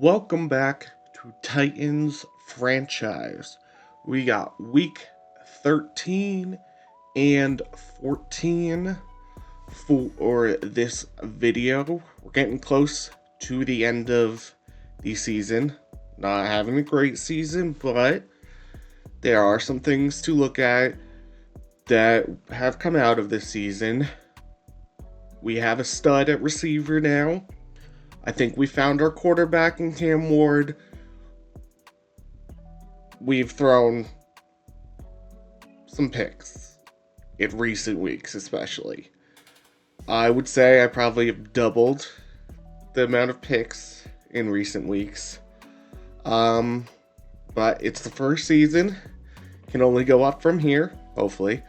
Welcome back to Titans franchise. We got week 13 and 14 for this video. We're getting close to the end of the season. Not having a great season, but there are some things to look at that have come out of this season. We have a stud at receiver now. I think we found our quarterback in Cam Ward. We've thrown some picks in recent weeks, especially. I would say I probably have doubled the amount of picks in recent weeks. But it's the first season. Can only go up from here, hopefully.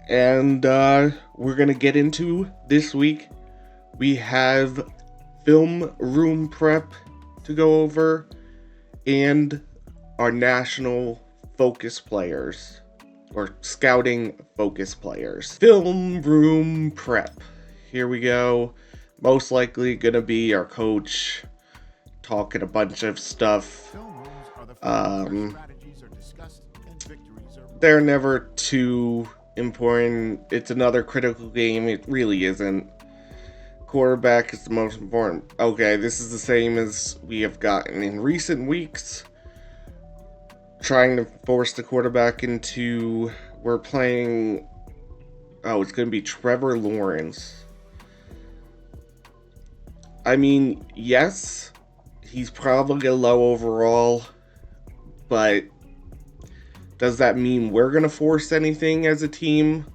And we're going to get into this week. We have film room prep to go over and our national focus players or scouting focus players. Film room prep. Here we go. Most likely gonna be our coach talking a bunch of stuff. They're never too important. It's another critical game. It really isn't. Quarterback is the most important. Okay, this is the same as we have gotten in recent weeks. Trying to force the quarterback into... We're playing... Oh, it's going to be Trevor Lawrence. I mean, yes, he's probably a low overall, but does that mean we're going to force anything as a team?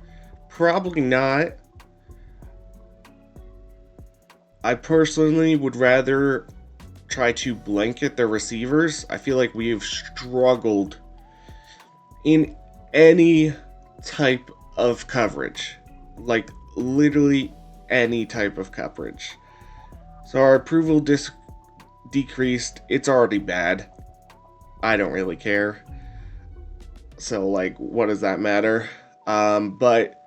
Probably not. I personally would rather try to blanket the receivers. I feel like we have struggled in any type of coverage. Like, literally any type of coverage. So our approval decreased. It's already bad. I don't really care. So, like, what does that matter? But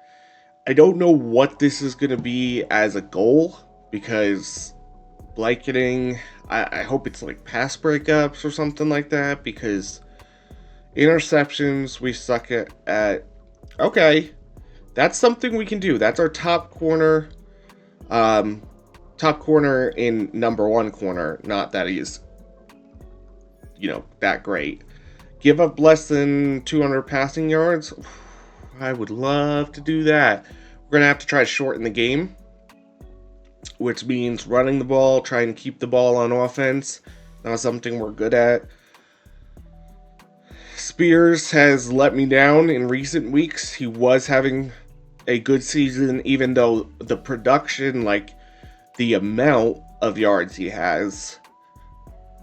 I don't know what this is going to be as a goal. Because blanketing, I hope it's like pass breakups or something like that, because interceptions we suck at. Okay, that's something we can do. That's our top corner in number one corner. Not that he's, that great. Give up less than 200 passing yards. I would love to do that. We're going to have to try to shorten the game, which means running the ball, trying to keep the ball on offense. Not something we're good at. Spears has let me down in recent weeks. He was having a good season, even though the production, like the amount of yards he has,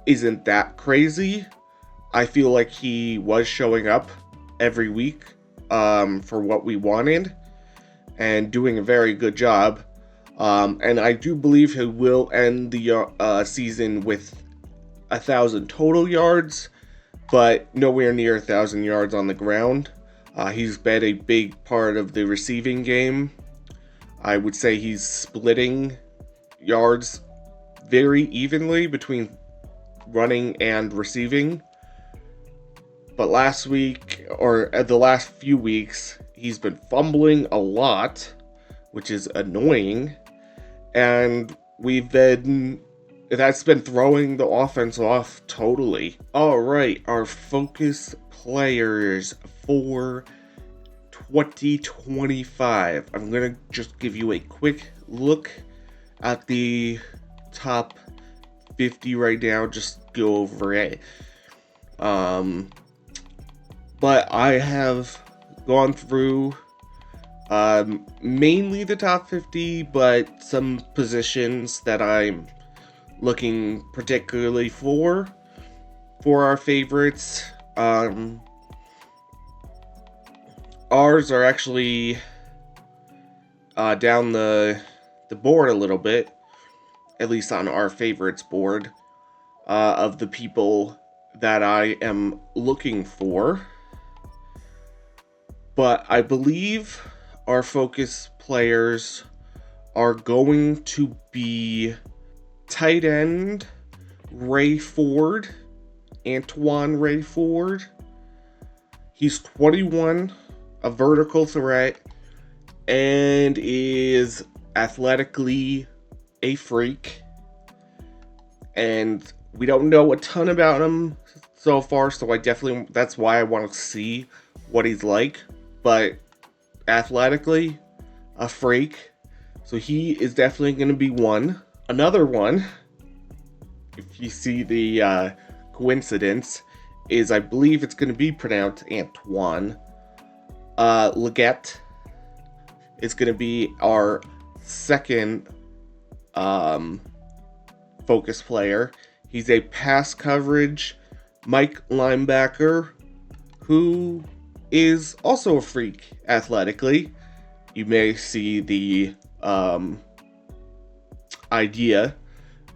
isn't that crazy. I feel like he was showing up every week for what we wanted and doing a very good job. And I do believe he will end the season with 1,000 total yards, but nowhere near 1,000 yards on the ground. He's been a big part of the receiving game. I would say he's splitting yards very evenly between running and receiving. But last week, or the last few weeks, he's been fumbling a lot, which is annoying. And that's been throwing the offense off totally. Alright, our focus players for 2025. I'm going to just give you a quick look at the top 50 right now, just go over it. But I have gone through mainly the top 50, but some positions that I'm looking particularly for our favorites. Ours are actually down the board a little bit, at least on our favorites board, of the people that I am looking for. But I believe our focus players are going to be tight end, Rayford, Antoine Rayford. He's 21, a vertical threat, and is athletically a freak. And we don't know a ton about him so far, so that's why I want to see what he's like. But athletically, a freak. So he is definitely going to be one. Another one, if you see the coincidence, is I believe it's going to be pronounced Antoine. Leggett is going to be our second focus player. He's a pass coverage Mike linebacker who is also a freak athletically. You may see the idea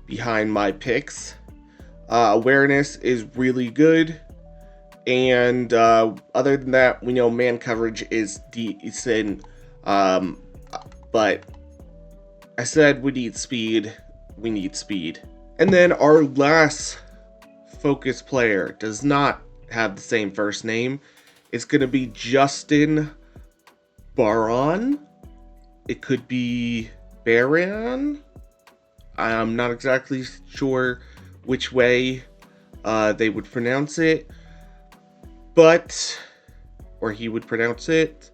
behind my picks. Awareness is really good. And other than that, we know man coverage is decent. But I said we need speed. We need speed. And then our last focus player does not have the same first name. It's going to be Justin Baron. It could be Baron. I'm not exactly sure which way they would pronounce it. Or he would pronounce it.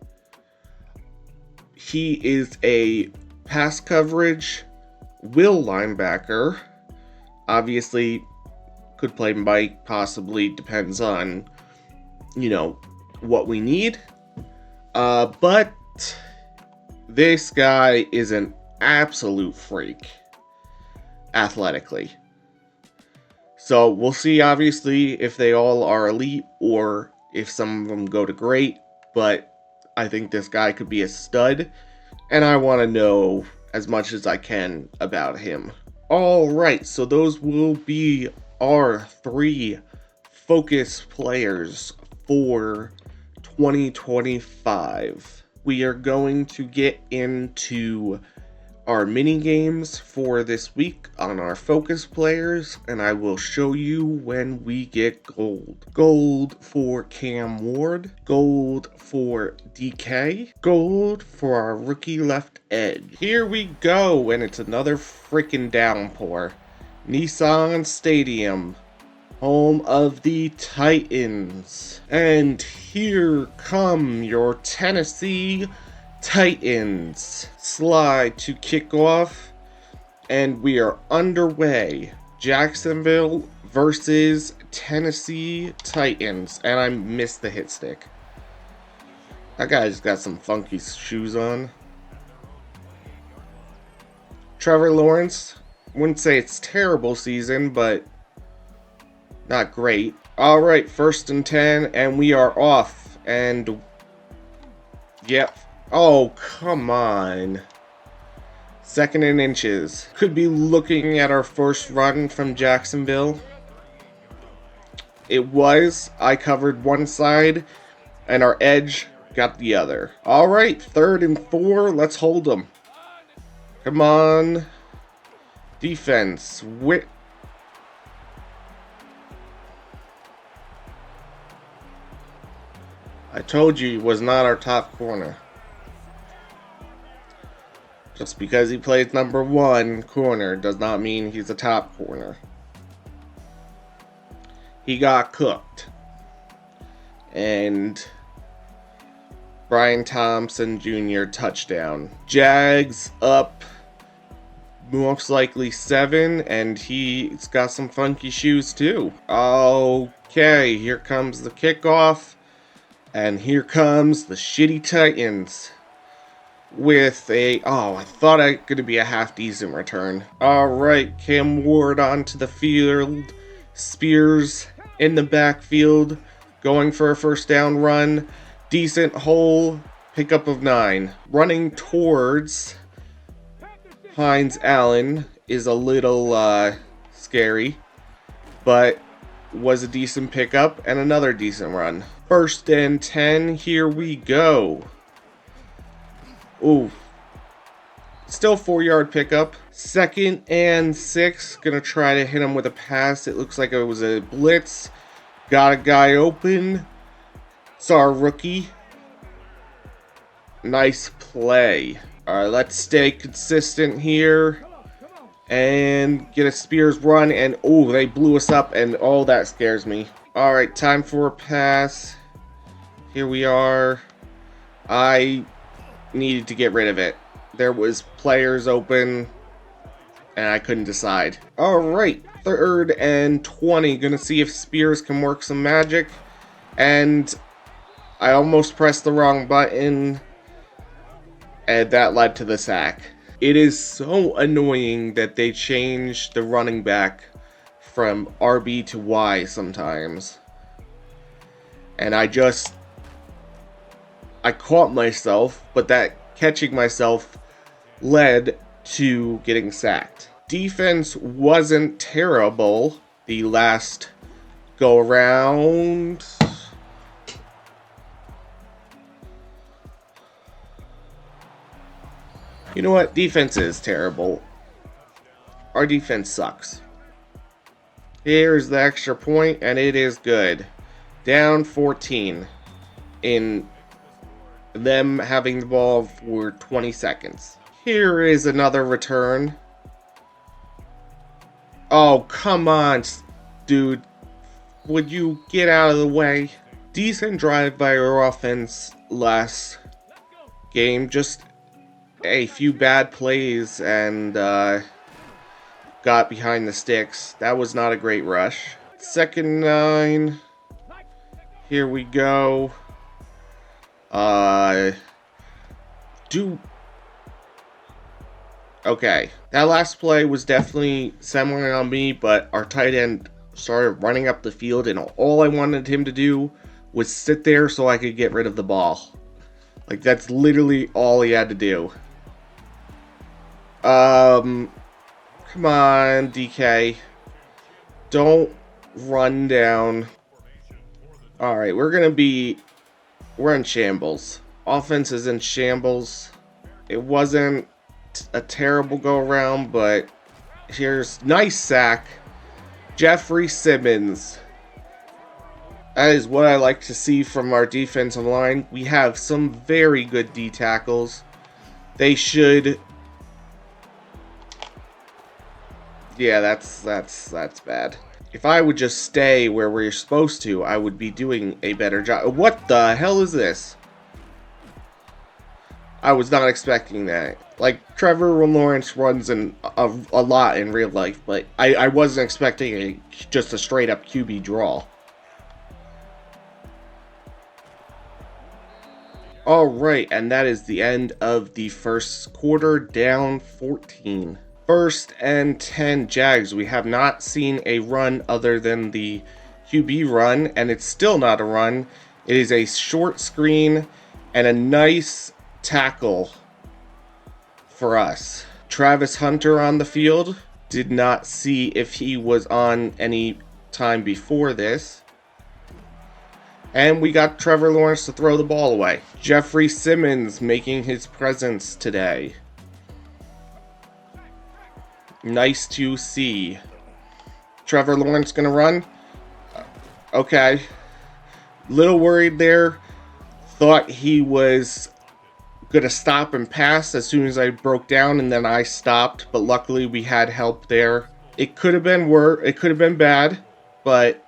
He is a pass coverage will linebacker. Obviously, could play Mike, possibly, depends on, what we need. But this guy is an absolute freak, athletically. So we'll see, obviously, if they all are elite or if some of them go to great. But I think this guy could be a stud, and I want to know as much as I can about him. Alright, so those will be our 3 focus players for 2025. We are going to get into our mini games for this week on our focus players, and I will show you when we get gold. Gold for Cam Ward, gold for DK, gold for our rookie left edge. Here we go, and it's another freaking downpour. Nissan Stadium, home of the Titans. And here come your Tennessee Titans. Slide to kick off, and we are underway. Jacksonville versus Tennessee Titans, and I missed the hit stick. That guy's got some funky shoes on. Trevor Lawrence, wouldn't say it's terrible season, but not great. Alright, 1st and 10, and we are off, and yep. Oh, come on. 2nd and inches. Could be looking at our first run from Jacksonville. It was. I covered one side, and our edge got the other. Alright, 3rd and 4. Let's hold them. Come on. Defense. I told you he was not our top corner. Just because he plays number 1 corner does not mean he's a top corner. He got cooked. And Brian Thompson Jr. touchdown. Jags up most likely 7, and he's got some funky shoes too. Okay, here comes the kickoff. And here comes the shitty Titans. With I thought it could be a half-decent return. Alright, Cam Ward onto the field. Spears in the backfield. Going for a 1st down run. Decent hole. Pickup of 9. Running towards Hines Allen is a little scary. But was a decent pickup and another decent run. 1st and 10, here we go. Ooh. Still 4-yard pickup. 2nd and 6. Gonna try to hit him with a pass. It looks like it was a blitz. Got a guy open. It's our rookie. Nice play. Alright, let's stay consistent here. And get a Spears run. And, oh, they blew us up. And, oh, that scares me. Alright, time for a pass. Here we are. I needed to get rid of it. There was players open, and I couldn't decide. Alright, 3rd and 20. Gonna see if Spears can work some magic. And I almost pressed the wrong button, and that led to the sack. It is so annoying that they changed the running back from RB to Y sometimes. And I caught myself, but that catching myself led to getting sacked. Defense wasn't terrible the last go around. You know what? Defense is terrible. Our defense sucks. Here's the extra point, and it is good. Down 14 in them having the ball for 20 seconds. Here is another return. Oh, come on, dude. Would you get out of the way? Decent drive by our offense last game. Just a few bad plays and got behind the sticks. That was not a great rush. 2nd and 9. Here we go. Okay, that last play was definitely similar on me, but our tight end started running up the field, and all I wanted him to do was sit there so I could get rid of the ball. Like, that's literally all he had to do. Come on, DK. Don't run down. Alright, we're in shambles. Offense is in shambles. It wasn't a terrible go-around, but here's nice sack. Jeffrey Simmons. That is what I like to see from our defensive line. We have some very good D tackles. They should... Yeah, that's bad. If I would just stay where we're supposed to, I would be doing a better job. What the hell is this? I was not expecting that. Like, Trevor Lawrence runs a lot in real life, but I wasn't expecting just a straight-up QB draw. Alright, and that is the end of the first quarter, down 14. 1st and 10 Jags. We have not seen a run other than the QB run, and it's still not a run. It is a short screen and a nice tackle for us. Travis Hunter on the field. Did not see if he was on any time before this. And we got Trevor Lawrence to throw the ball away. Jeffrey Simmons making his presence today. Nice to see. Trevor Lawrence gonna run. Okay. Little worried there. Thought he was gonna stop and pass as soon as I broke down, and then I stopped. But luckily we had help there. It could have been worse. It could have been bad, but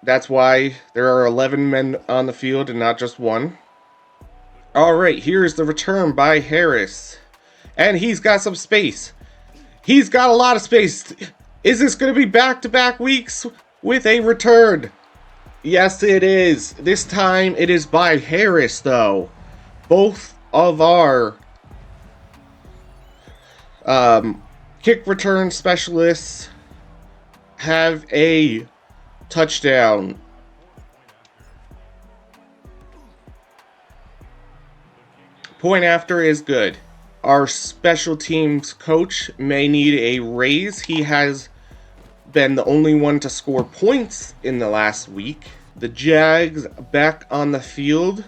that's why there are 11 men on the field and not just one. Alright, here's the return by Harris. And he's got some space. He's got a lot of space. Is this going to be back-to-back weeks with a return? Yes, it is. This time it is by Harris, though. Both of our kick return specialists have a touchdown. Point after is good. Our special teams coach may need a raise. He has been the only one to score points in the last week. The Jags back on the field.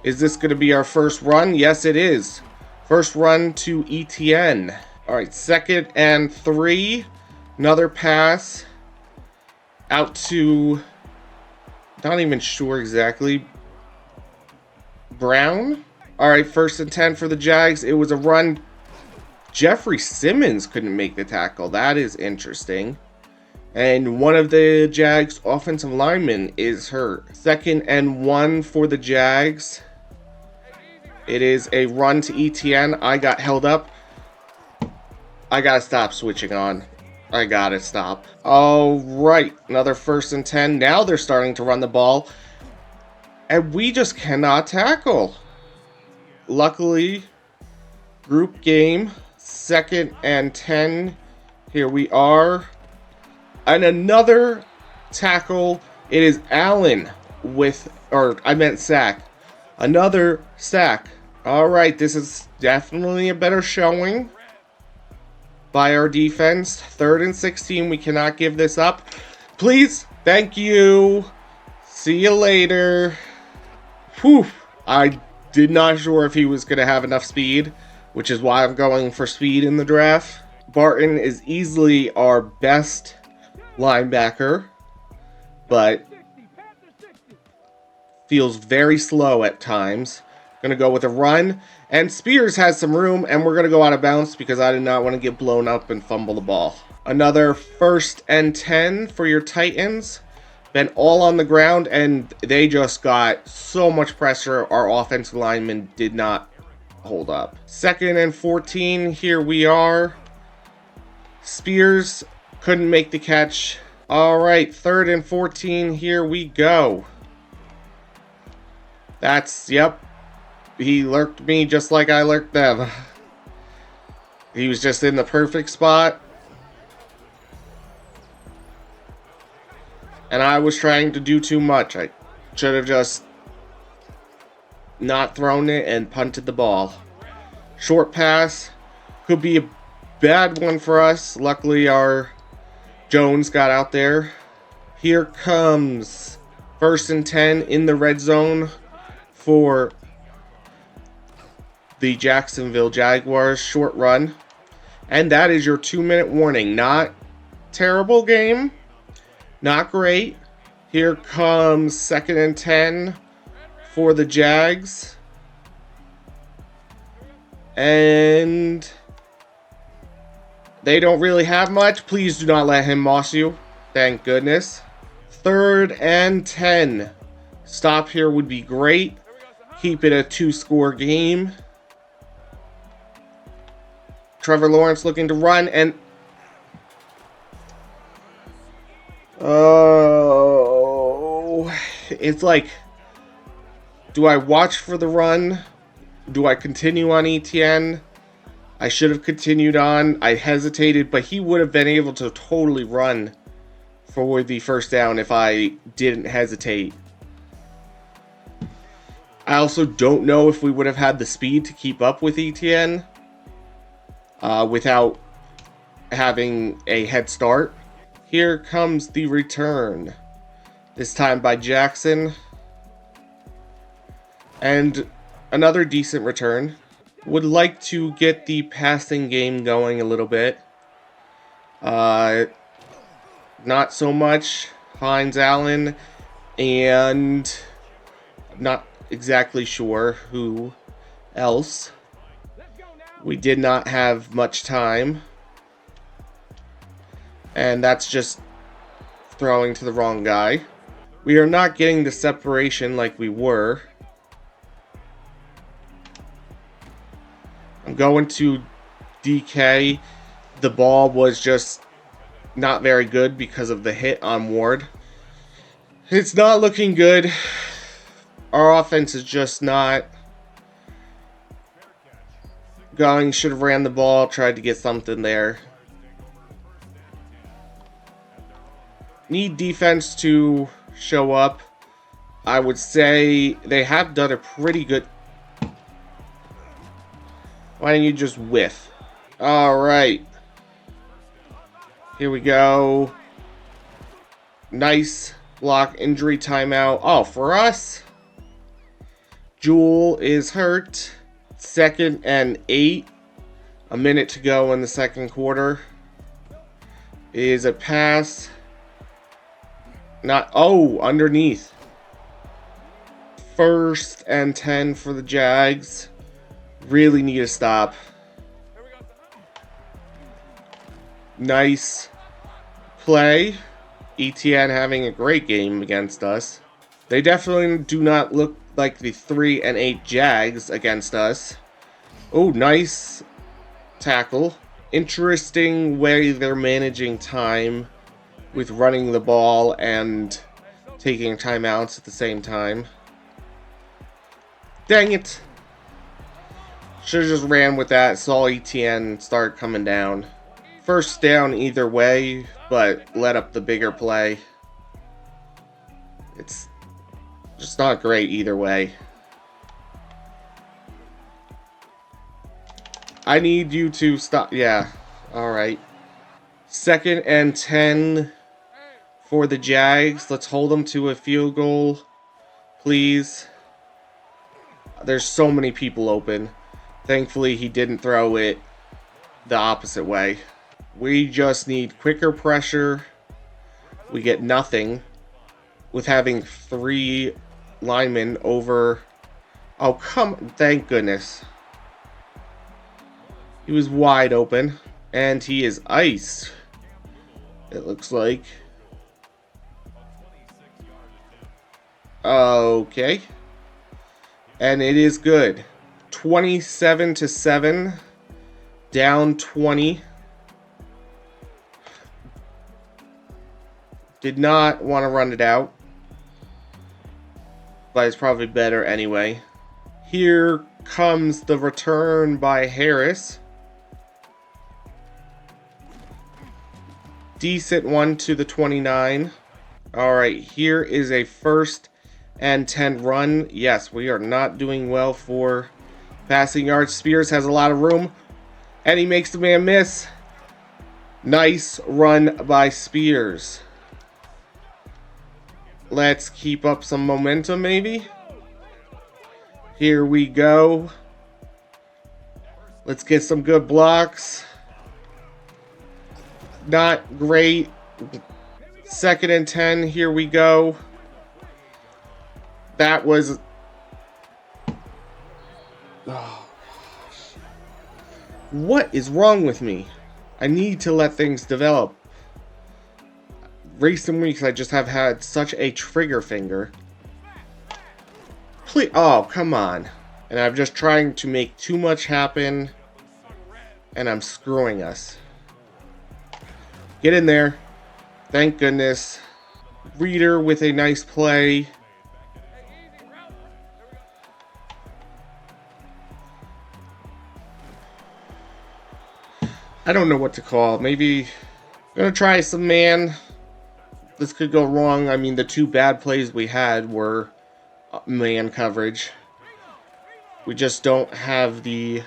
Is this going to be our first run? Yes, it is. First run to ETN. All right, 2nd and 3. Another pass out to, not even sure exactly, Brown. All right, 1st and 10 for the Jags. It was a run. Jeffrey Simmons couldn't make the tackle. That is interesting. And one of the Jags' offensive linemen is hurt. 2nd and 1 for the Jags. It is a run to ETN. I got held up. I gotta stop switching on. I gotta stop. All right, another 1st and 10. Now they're starting to run the ball. And we just cannot tackle. Luckily, group game, 2nd and 10. Here we are. And another tackle. It is Allen with, or I meant sack. Another sack. All right, this is definitely a better showing by our defense. 3rd and 16. We cannot give this up. Please. Thank you. See you later. Whew. I did not sure if he was going to have enough speed, which is why I'm going for speed in the draft. Barton is easily our best linebacker, but feels very slow at times. Gonna go with a run, and Spears has some room, and we're gonna go out of bounds because I did not want to get blown up and fumble the ball. Another 1st and 10 for your Titans. Been all on the ground, and they just got so much pressure. Our offensive linemen did not hold up. 2nd and 14, here we are. Spears couldn't make the catch. All right, 3rd and 14, here we go. Yep. He lurked me just like I lurked them. He was just in the perfect spot. And I was trying to do too much. I should have just not thrown it and punted the ball. Short pass. Could be a bad one for us. Luckily, our Jones got out there. Here comes 1st and 10 in the red zone for the Jacksonville Jaguars. Short run. And that is your 2-minute warning. Not terrible game. Not great. Here comes 2nd and 10 for the Jags. And they don't really have much. Please do not let him moss you. Thank goodness. 3rd and 10. Stop here would be great. Keep it a 2-score game. Trevor Lawrence looking to run, and oh, it's like, do I watch for the run? Do I continue on ETN? I should have continued on. I hesitated, but he would have been able to totally run for the 1st down if I didn't hesitate. I also don't know if we would have had the speed to keep up with ETN without having a head start. Here comes the return. This time by Jackson. And another decent return. Would like to get the passing game going a little bit. Not so much. Hines Allen, and not exactly sure who else. We did not have much time. And that's just throwing to the wrong guy. We are not getting the separation like we were. I'm going to DK. The ball was just not very good because of the hit on Ward. It's not looking good. Our offense is just not going. Should have ran the ball, tried to get something there. Need defense to show up. I would say they have done a pretty good. Why don't you just whiff? Alright. Here we go. Nice block, injury timeout. Oh, for us? Jewel is hurt. 2nd and 8. A minute to go in the second quarter. Is a pass. Not, oh, underneath. 1st and 10 for the Jags. Really need a stop. Nice play. ETN having a great game against us. They definitely do not look like the 3 and 8 Jags against us. Oh, nice tackle. Interesting way they're managing time with running the ball and taking timeouts at the same time. Dang it. Should have just ran with that. Saw ETN start coming down. 1st down either way, but let up the bigger play. It's just not great either way. I need you to stop. Yeah. Alright. 2nd and 10 for the Jags. Let's hold them to a field goal, please. There's so many people open. Thankfully, he didn't throw it the opposite way. We just need quicker pressure. We get nothing with having 3 linemen over. Oh, thank goodness. He was wide open. And he is iced, it looks like. Okay. And it is good. 27-7. Down 20. Did not want to run it out. But it's probably better anyway. Here comes the return by Harris. Decent one to the 29. Alright, here is a 1st and 10 run. Yes, we are not doing well for passing yards. Spears has a lot of room. And he makes the man miss. Nice run by Spears. Let's keep up some momentum, maybe. Here we go. Let's get some good blocks. Not great. 2nd and 10. Here we go. That was... Oh, what is wrong with me? I need to let things develop. Recent weeks, I just have had such a trigger finger. Please, oh, come on. And I'm just trying to make too much happen. And I'm screwing us. Get in there. Thank goodness. Reader with a nice play. I don't know what to call. Maybe I'm gonna try some man. This could go wrong. I mean, the 2 bad plays we had were man coverage. We just don't have the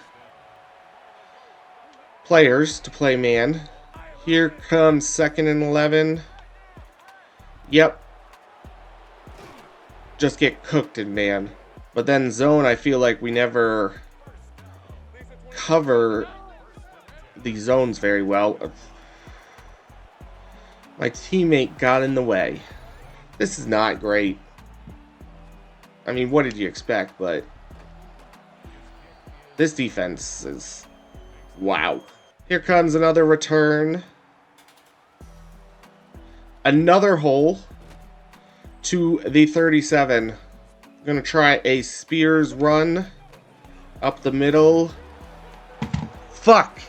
players to play man. Here comes 2nd and 11. Yep. Just get cooked in man. But then zone, I feel like we never cover the zones very well. My teammate got in the way. This is not great. I mean, what did you expect? But this defense is... wow. Here comes another return. Another hole to the 37. I'm going to try a Spears run up the middle. Fuck.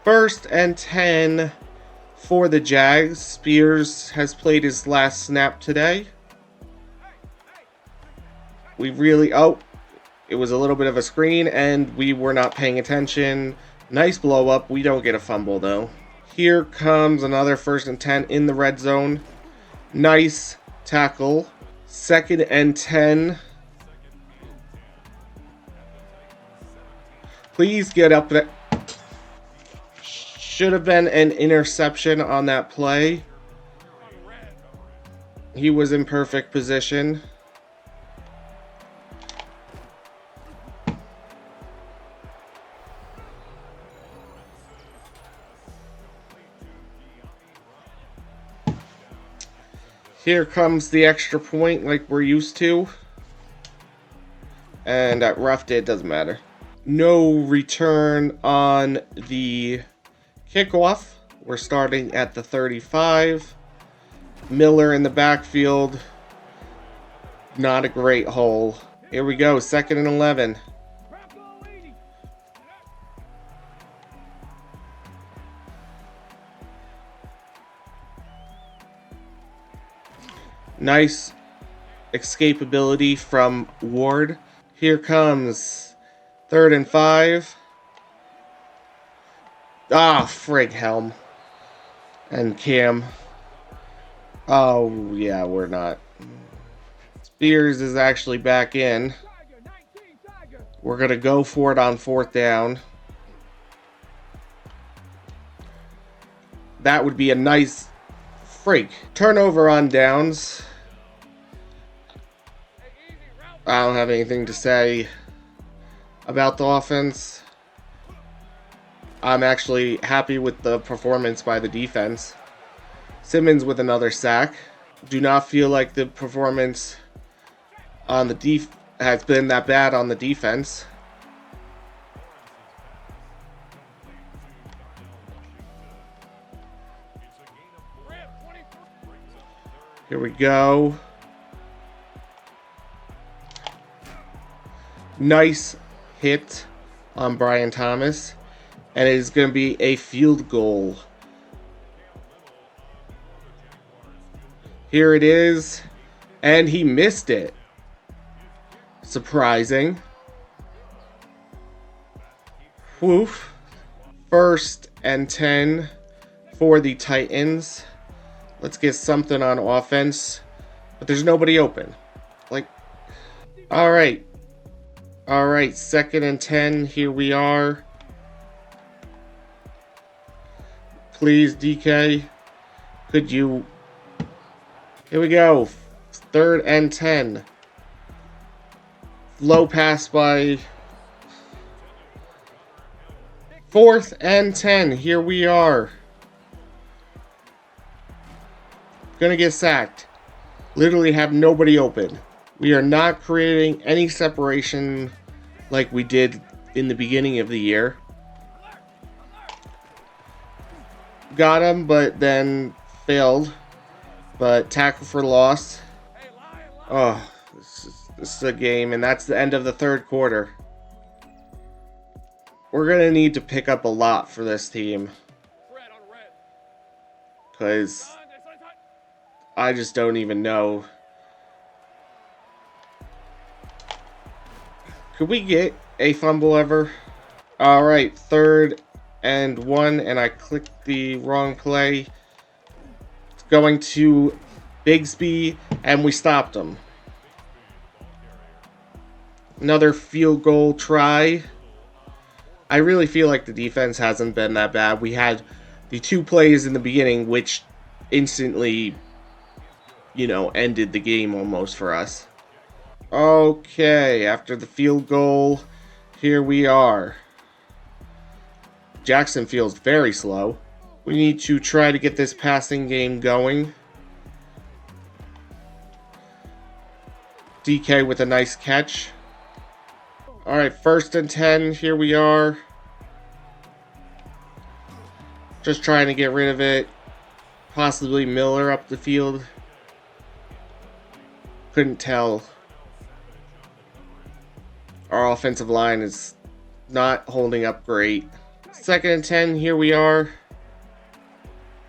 1st and 10 for the Jags. Spears has played his last snap today. We really... oh, it was a little bit of a screen and we were not paying attention. Nice blow up. We don't get a fumble though. Here comes another 1st and 10 in the red zone. Nice tackle. 2nd and 10. Please get up there. Should have been an interception on that play. He was in perfect position. Here comes the extra point like we're used to. And that roughed it, doesn't matter. No return on the kickoff. We're starting at the 35. Miller in the backfield. Not a great hole. Here we go, 2nd and 11. Nice escapability from Ward. Here comes 3rd and 5. Ah, frig Helm. And Cam. Oh, yeah, we're not. Spears is actually back in. We're going to go for it on 4th down. That would be a nice turnover on downs. I don't have anything to say about the offense. I'm actually happy with the performance by the defense. Simmons with another sack. Do not feel like the performance on the has been that bad on the defense. Here we go. Nice hit on Brian Thomas. And it is going to be a field goal. Here it is. And he missed it. Surprising. Woof. 1st and 10 for the Titans. Let's get something on offense. But there's nobody open. Alright. Alright, 2nd and 10. Here we are. Please, DK. Could you... Here we go. 3rd and 10. Low pass by... 4th and 10. Here we are. Gonna get sacked. Literally have nobody open. We are not creating any separation like we did in the beginning of the year. Got him, but then failed. But tackle for loss. Oh, this is a game, and that's the end of the 3rd quarter. We're going to need to pick up a lot for this team. Because I just don't even know. Could we get a fumble ever? Alright, 3rd and 1, and I clicked the wrong play. It's going to Bigsby, and we stopped him. Another field goal try. I really feel like the defense hasn't been that bad. We had the 2 plays in the beginning, which instantly, ended the game almost for us. Okay, after the field goal, here we are. Jackson feels very slow. We need to try to get this passing game going. DK with a nice catch. Alright, 1st and 10, here we are. Just trying to get rid of it. Possibly Miller up the field. Couldn't tell. Our offensive line is not holding up great. 2nd and 10, here we are.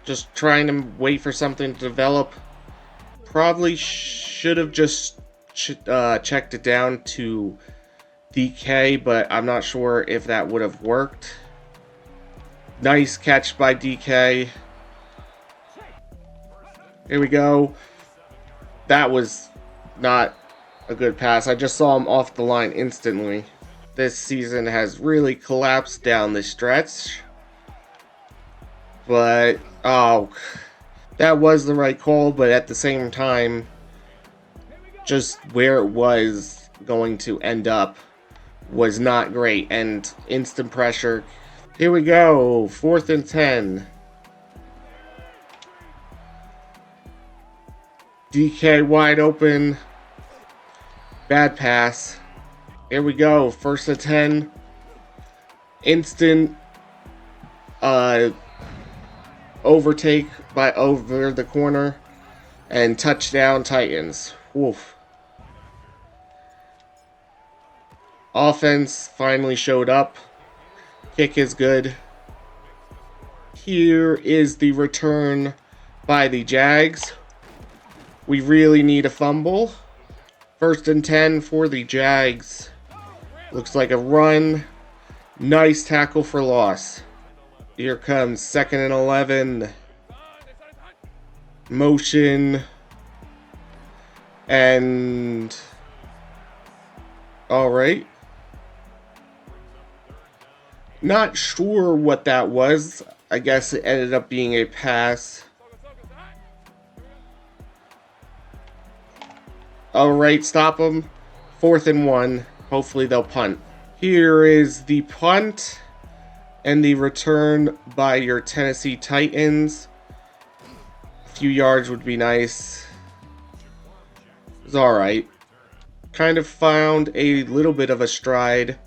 Just trying to wait for something to develop. Probably should have just checked it down to DK, but I'm not sure if that would have worked. Nice catch by DK. Here we go. That was not a good pass. I just saw him off the line instantly. This season has really collapsed down the stretch. But, that was the right call, but at the same time, just where it was going to end up was not great, and instant pressure. Here we go, 4th and 10. DK wide open. Bad pass. Here we go. First and 10. Instant overtake by over the corner. And touchdown Titans. Woof. Offense finally showed up. Kick is good. Here is the return by the Jags. We really need a fumble. First and 10 for the Jags. Looks like a run. Nice tackle for loss. Here comes 2nd and 11. Motion. And... alright. Not sure what that was. I guess it ended up being a pass. Alright, stop them. 4th and 1. Hopefully they'll punt. Here is the punt and the return by your Tennessee Titans. A few yards would be nice. It's alright. Kind of found a little bit of a stride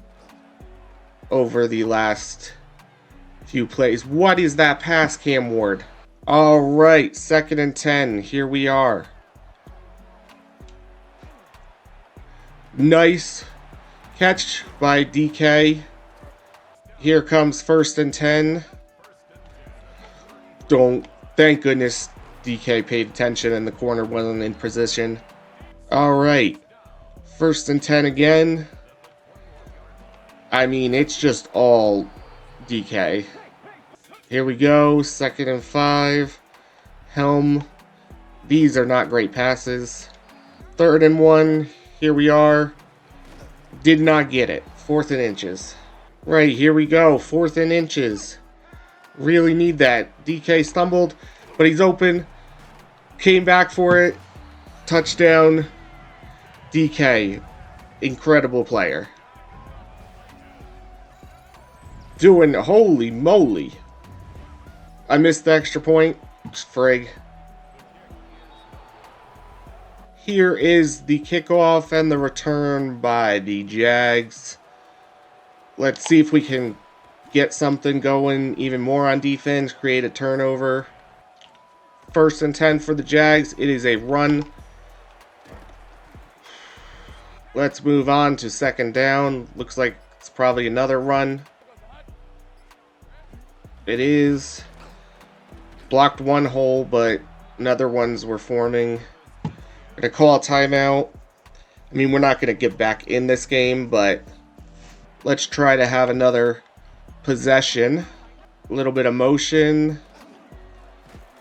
over the last few plays. What is that pass, Cam Ward? Alright, 2nd and 10. Here we are. Nice catch by DK. Here comes 1st and 10. Thank goodness DK paid attention and the corner wasn't in position. Alright. 1st and 10 again. I mean, it's just all DK. Here we go. 2nd and 5. Helm. These are not great passes. 3rd and 1. Here we are. Did not get it. 4th and inches. Right, here we go. 4th and inches. Really need that. DK stumbled, but he's open. Came back for it. Touchdown. DK. Incredible player. Holy moly. I missed the extra point. Frig. Here is the kickoff and the return by the Jags. Let's see if we can get something going even more on defense, create a turnover. 1st and 10 for the Jags. It is a run. Let's move on to 2nd down. Looks like it's probably another run. It is. Blocked one hole, but another ones were forming. Gonna call a timeout. I mean, we're not gonna get back in this game, but let's try to have another possession. A little bit of motion.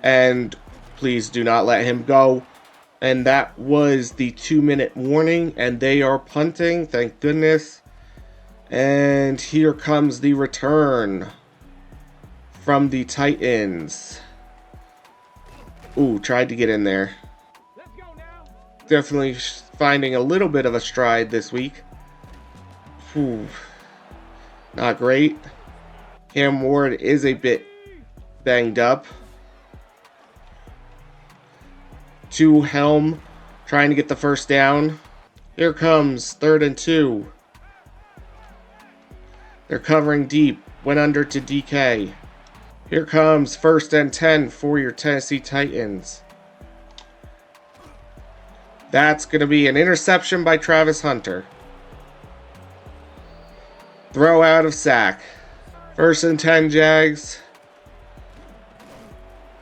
And please do not let him go. And that was the 2-minute warning, and they are punting, thank goodness. And here comes the return from the Titans. Ooh, tried to get in there. Definitely finding a little bit of a stride this week. Ooh, not great. Cam Ward is a bit banged up. To Helm, trying to get the 1st down. Here comes 3rd and 2. They're covering deep. Went under to DK. Here comes 1st and 10 for your Tennessee Titans. That's going to be an interception by Travis Hunter. Throw out of sack. 1st and 10 Jags.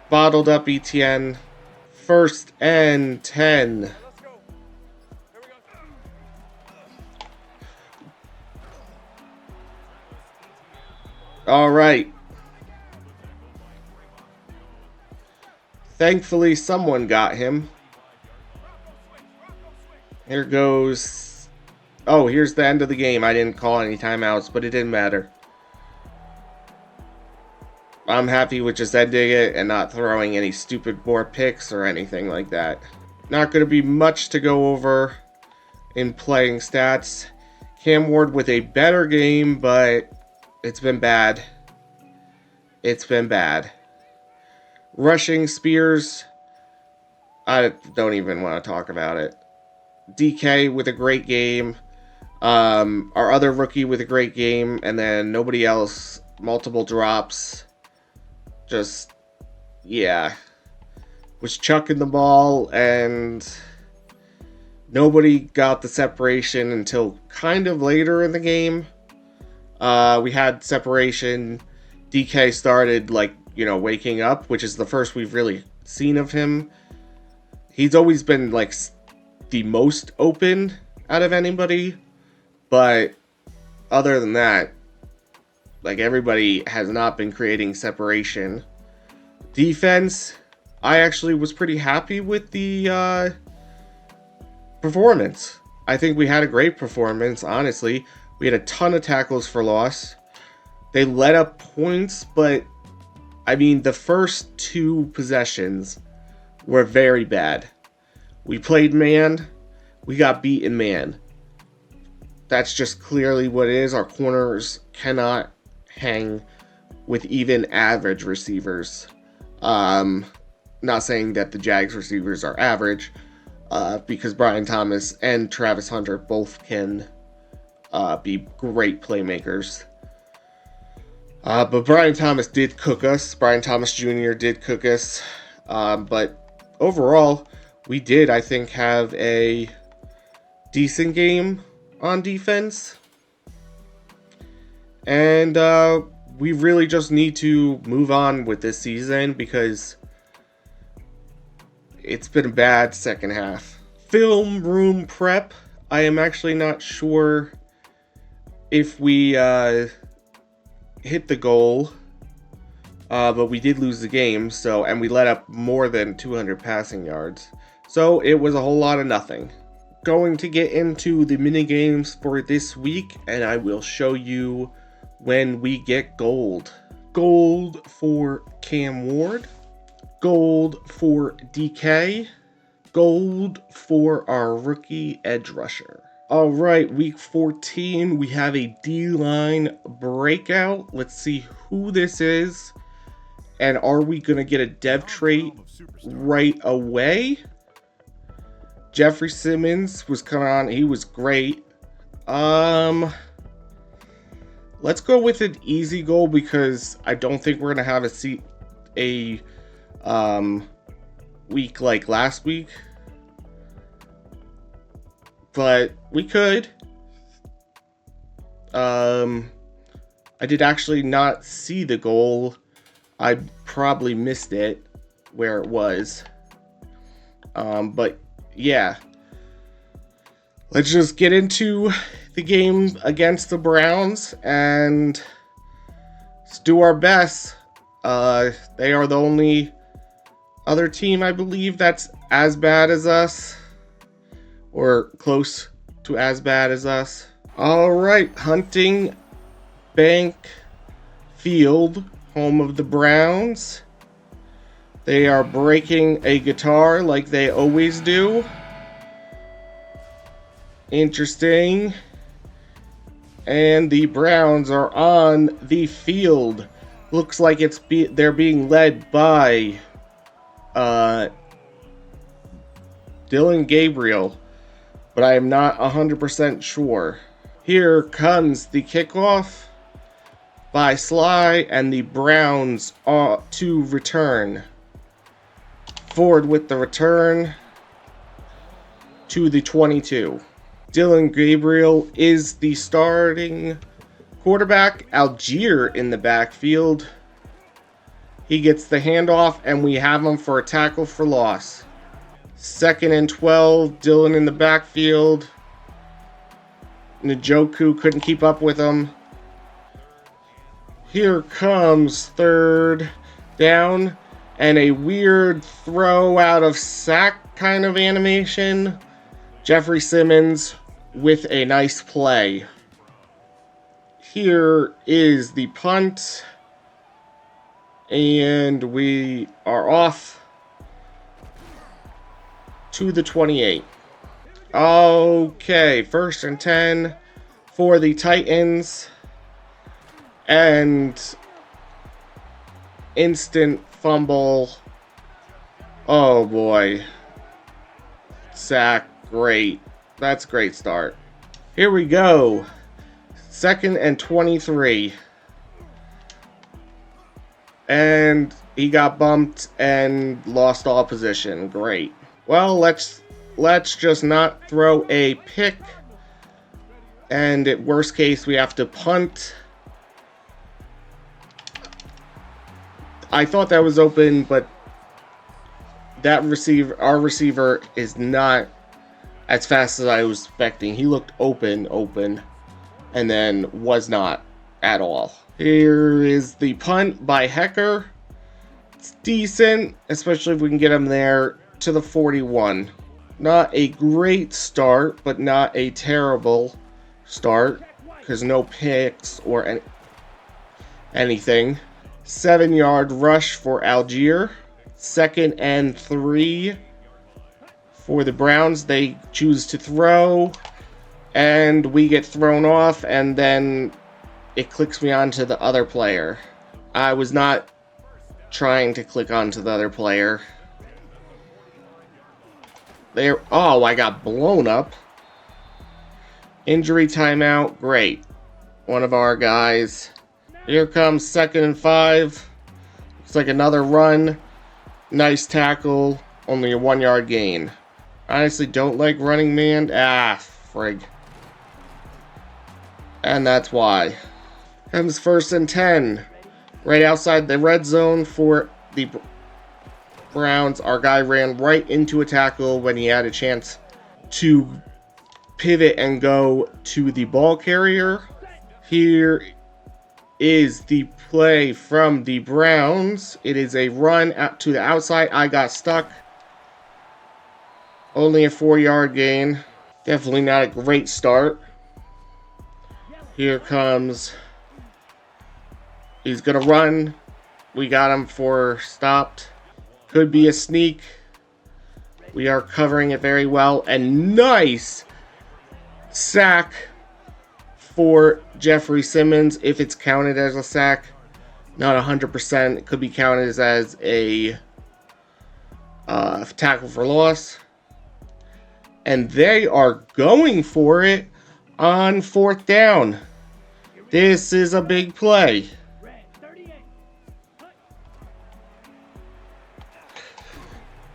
Bottled up ETN. 1st and 10. All right. Thankfully, someone got him. Here goes. Oh, here's the end of the game. I didn't call any timeouts, but it didn't matter. I'm happy with just ending it and not throwing any stupid more picks or anything like that. Not going to be much to go over in playing stats. Cam Ward with a better game, but it's been bad. It's been bad. Rushing Spears, I don't even want to talk about it. DK with a great game. Our other rookie with a great game, and then nobody else. Multiple drops. Just, yeah. Was chucking the ball, and nobody got the separation until kind of later in the game. We had separation. DK started, like, waking up, which is the first we've really seen of him. He's always been, like, the most open out of anybody, but other than that, like, everybody has not been creating separation. Defense, I actually was pretty happy with the performance. I think we had a great performance, honestly. We had a ton of tackles for loss. They let up points, but I mean, the first two possessions were very bad. We played man, we got beaten man. That's just clearly what it is. Our corners cannot hang with even average receivers. Not saying that the Jags receivers are average, because Brian Thomas and Travis Hunter both can be great playmakers. But Brian Thomas did cook us. Brian Thomas Jr. did cook us. But overall, we did, I think, have a decent game on defense. And we really just need to move on with this season because it's been a bad second half. Film room prep. I am actually not sure if we hit the goal, but we did lose the game. And we let up more than 200 passing yards. So it was a whole lot of nothing. Going to get into the mini games for this week, and I will show you when we get gold. Gold for Cam Ward. Gold for DK. Gold for our rookie edge rusher. All right, week 14, we have a D-line breakout. Let's see who this is. And are we going to get a dev trait right away? Jeffrey Simmons was coming on. He was great. Let's go with an easy goal because I don't think we're going to have a week like last week. But we could. I did actually not see the goal. I probably missed it where it was. But yeah. Let's just get into the game against the Browns and let's do our best. They are the only other team, I believe, that's as bad as us. Or close to as bad as us. Alright, Hunting Bank Field, home of the Browns. They are breaking a guitar like they always do. Interesting. And the Browns are on the field. Looks like they're being led by Dylan Gabriel, but I am not 100% sure. Here comes the kickoff by Sly, and the Browns are to return. Ford with the return to the 22. Dylan Gabriel is the starting quarterback. Algier in the backfield. He gets the handoff, and we have him for a tackle for loss. 2nd and 12. Dylan in the backfield. Njoku couldn't keep up with him. Here comes 3rd down. And a weird throw out of sack kind of animation. Jeffrey Simmons with a nice play. Here is the punt. And we are off to the 28. Okay, 1st and 10 for the Titans. And instant fumble. Oh boy. sack. Great. That's a great start. Here we go. 2nd and 23. And he got bumped and lost all position. Great. Well, let's just not throw a pick. And at worst case, we have to punt. I thought that was open, but our receiver is not as fast as I was expecting. He looked open, and then was not at all. Here is the punt by Hecker. It's decent, especially if we can get him there to the 41. Not a great start, but not a terrible start, because no picks or anything. 7-yard rush for Algier. 2nd and 3 for the Browns. They choose to throw, and we get thrown off, and then it clicks me onto the other player. I was not trying to click onto the other player. Oh, I got blown up. Injury timeout. Great. One of our guys. Here comes 2nd and 5. Looks like another run. Nice tackle. Only a 1-yard gain. Honestly, don't like running man. Frig. And that's why. Comes 1st and 10. Right outside the red zone for the Browns. Our guy ran right into a tackle when he had a chance to pivot and go to the ball carrier. Here is the play from the Browns. It is a run out to the outside. I got stuck. Only a 4-yard gain. Definitely not a great start. Here comes. He's going to run. We got him for stopped. Could be a sneak. We are covering it very well. And nice sack for Jeffrey Simmons. If it's counted as a sack. Not 100%. It could be counted as a tackle for loss. And they are going for it on 4th down. This is a big play.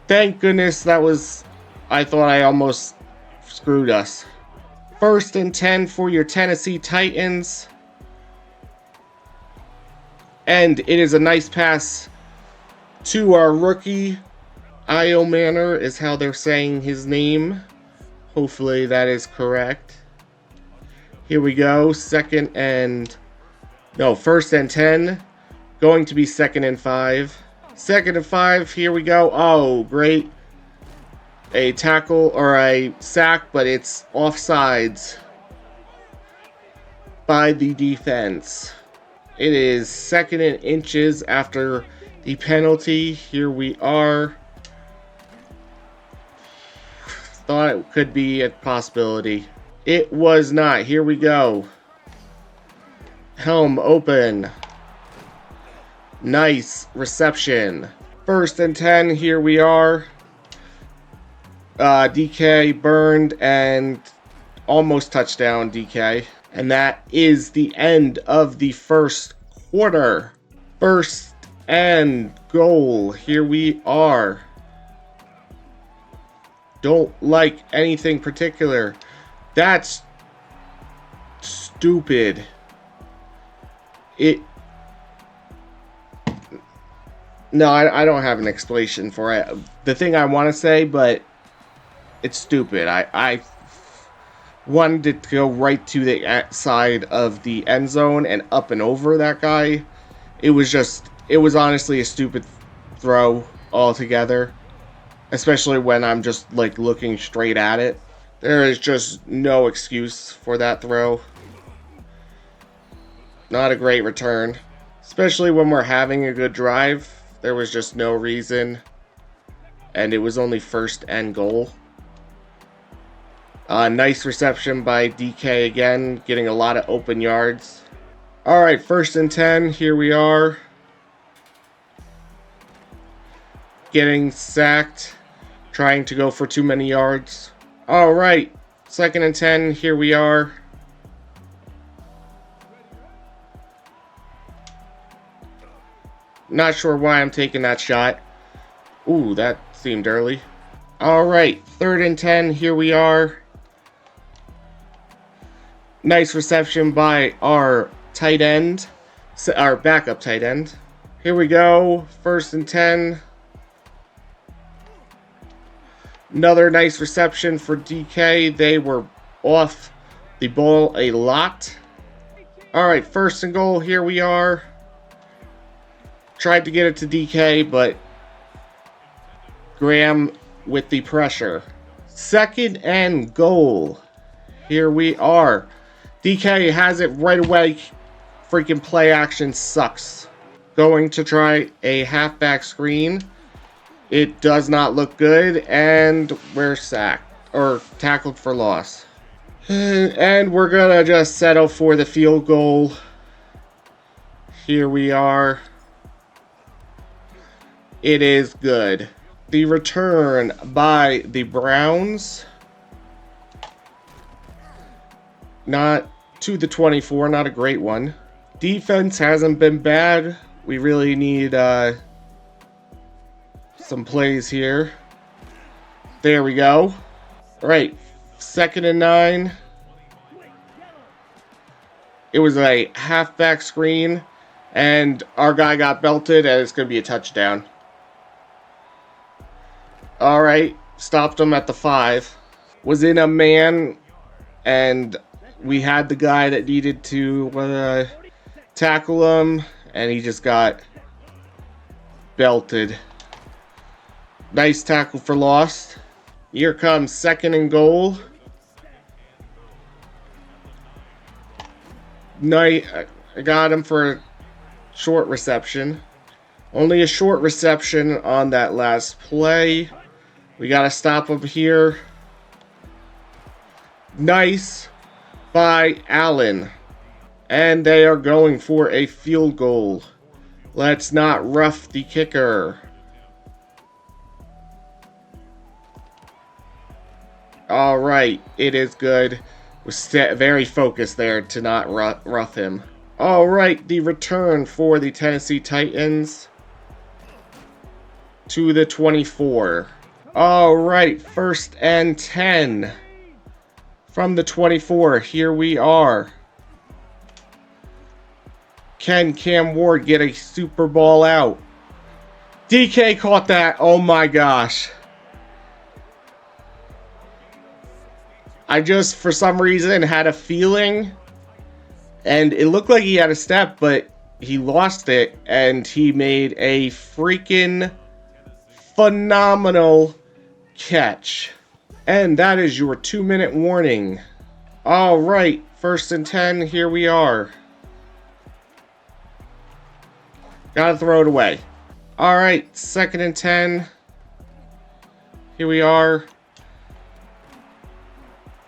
Thank goodness that was... I thought I almost screwed us. 1st and 10 for your Tennessee Titans. And it is a nice pass to our rookie. Io Manor is how they're saying his name. Hopefully that is correct. Here we go. 1st and 10. Going to be 2nd and 5. 2nd and 5. Here we go. Oh, great. A tackle or a sack, but it's offsides by the defense. It is 2nd and inches after the penalty. Here we are. Thought it could be a possibility. It was not. Here we go. Helm open. Nice reception. 1st and 10. Here we are. DK burned and almost touchdown DK. And that is the end of the first quarter. 1st and goal. Here we are. Don't like anything particular. That's stupid. No, I don't have an explanation for it. The thing I want to say, but it's stupid. I wanted to go right to the side of the end zone and up and over that guy. It was honestly a stupid throw altogether. Especially when I'm just like looking straight at it. There is just no excuse for that throw. Not a great return. Especially when we're having a good drive. There was just no reason. And it was only 1st and goal. Nice reception by DK again. Getting a lot of open yards. Alright, 1st and 10. Here we are. Getting sacked. trying to go for too many yards. All right, 2nd and 10. Here we are. Not sure why I'm taking that shot. Ooh, that seemed early. All right, 3rd and 10. Here we are. Nice reception by our tight end, our backup tight end. Here we go, 1st and 10. Another nice reception for DK. They were off the ball a lot. All right, 1st and goal. Here we are. Tried to get it to DK, but Graham with the pressure. 2nd and goal. Here we are. DK has it right away. Freaking play action sucks. Going to try a halfback screen. It does not look good, and we're sacked or tackled for loss. And we're gonna just settle for the field goal. Here we are. It is good. The return by the Browns. Not to the 24, not a great one. Defense hasn't been bad. We really need some plays here. There we go. All right, 2nd and 9. It was a halfback screen, and our guy got belted, and it's going to be a touchdown. All right, stopped him at the 5. Was in a man, and we had the guy that needed to tackle him, and he just got belted. Nice tackle for loss. Here comes 2nd and goal. Nice, I got him for a short reception. Only a short reception on that last play. We got to stop him here. Nice by Allen. And they are going for a field goal. Let's not rough the kicker. All right, it is good. Was very focused there to not rough him. All right, the return for the Tennessee Titans to the 24. All right, 1st and 10 from the 24. Here we are. Can Cam Ward get a Super Bowl out? DK caught that. Oh my gosh. I just, for some reason, had a feeling, and it looked like he had a step, but he lost it, and he made a freaking phenomenal catch. And that is your 2-minute warning. All right, 1st and 10, here we are. Gotta throw it away. All right, 2nd and 10. Here we are.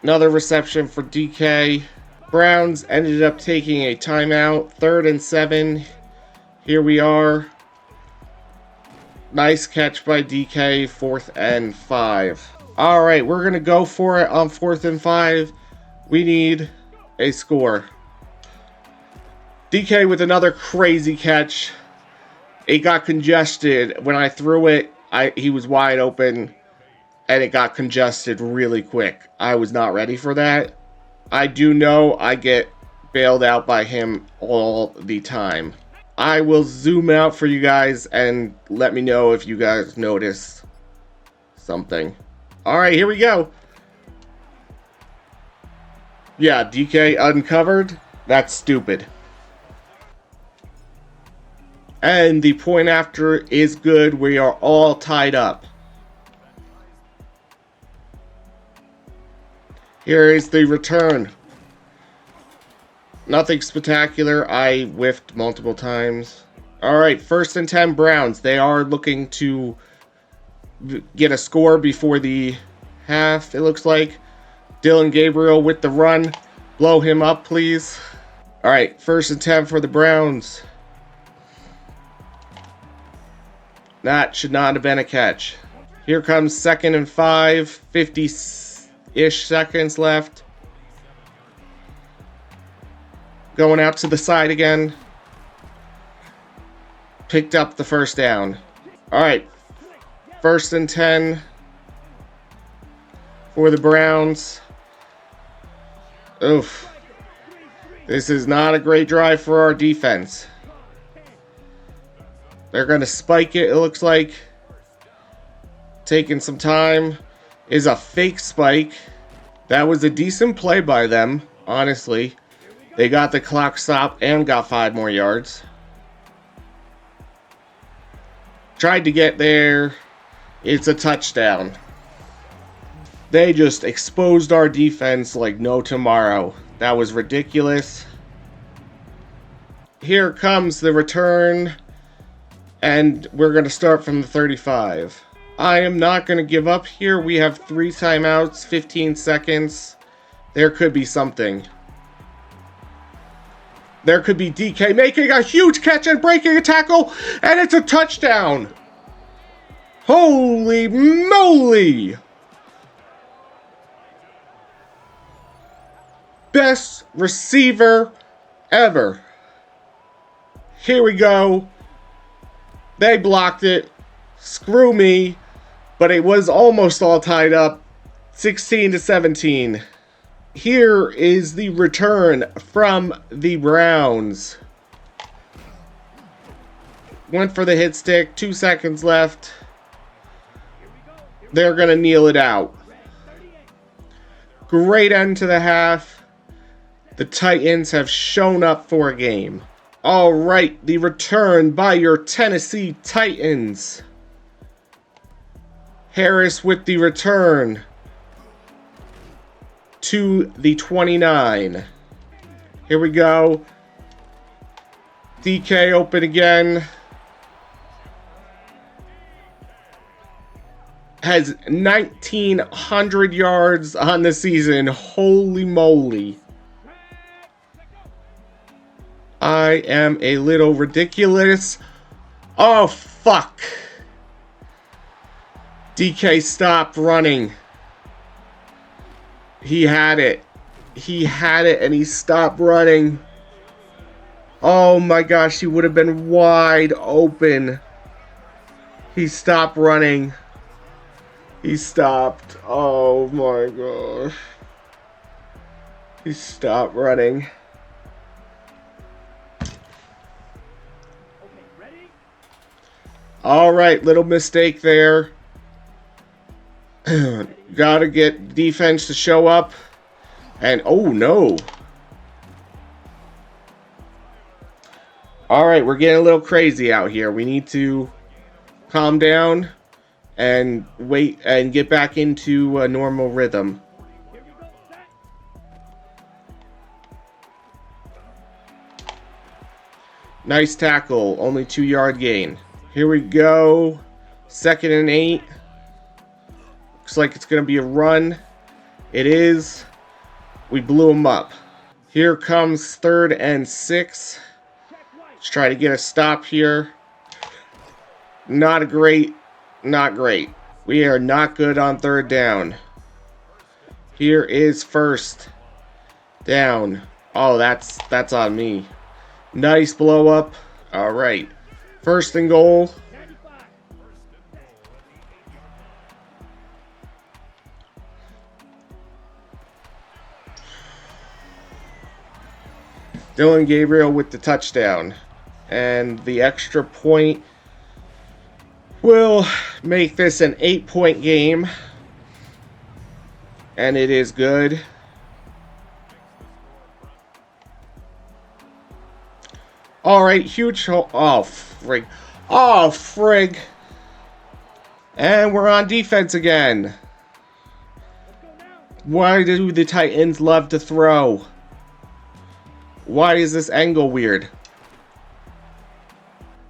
Another reception for DK. Browns ended up taking a timeout. 3rd and 7. Here we are. Nice catch by DK. 4th and 5. All right, we're going to go for it on 4th and 5. We need a score. DK with another crazy catch. It got congested. When I threw it, he was wide open, and it got congested really quick. I was not ready for that. I do know I get bailed out by him all the time. I will zoom out for you guys and let me know if you guys notice something. All right, here we go. Yeah, DK uncovered. That's stupid. And the point after is good. We are all tied up. Here is the return. Nothing spectacular. I whiffed multiple times. Alright, 1st and 10 Browns. They are looking to get a score before the half, it looks like. Dylan Gabriel with the run. Blow him up, please. Alright, 1st and 10 for the Browns. That should not have been a catch. Here comes 2nd and 5, 50-ish seconds left. Going out to the side again. Picked up the first down. All right, 1st and 10 for the Browns. Oof. This is not a great drive for our defense. They're going to spike it, it looks like. Taking some time. Is a fake spike. That was a decent play by them, honestly. They got the clock stopped and got 5 more yards. Tried to get there. It's a touchdown. They just exposed our defense like no tomorrow. That was ridiculous. Here comes the return. And we're going to start from the 35. I am not going to give up here. We have 3 timeouts, 15 seconds. There could be something. There could be DK making a huge catch and breaking a tackle. And it's a touchdown. Holy moly. Best receiver ever. Here we go. They blocked it. Screw me. But it was almost all tied up. 16-17. Here is the return from the Browns. Went for the hit stick. 2 seconds left. They're going to kneel it out. Great end to the half. The Titans have shown up for a game. All right, the return by your Tennessee Titans. Harris with the return to the 29. Here we go. DK open again. Has 1,900 yards on the season. Holy moly. I am a little ridiculous. Oh, fuck. DK stopped running. He had it. He had it and he stopped running. Oh my gosh, he would have been wide open. He stopped running. He stopped. Oh my gosh. He stopped running. All right, little mistake there. Gotta get defense to show up. And, oh no. All right, we're getting a little crazy out here. We need to calm down and wait and get back into a normal rhythm. Nice tackle, only 2-yard gain. Here we go. 2nd and 8. Looks like it's going to be a run. It is. We blew him up. Here comes 3rd and 6. Let's try to get a stop here. Not great. Not great. We are not good on 3rd down. Here is 1st down. Oh, that's on me. Nice blow up. All right. 1st and goal. Dylan Gabriel with the touchdown. And the extra point will make this an 8-point game. And it is good. Alright, huge. Oh, frig. Oh, frig. And we're on defense again. Why do the Titans love to throw? Why is this angle weird?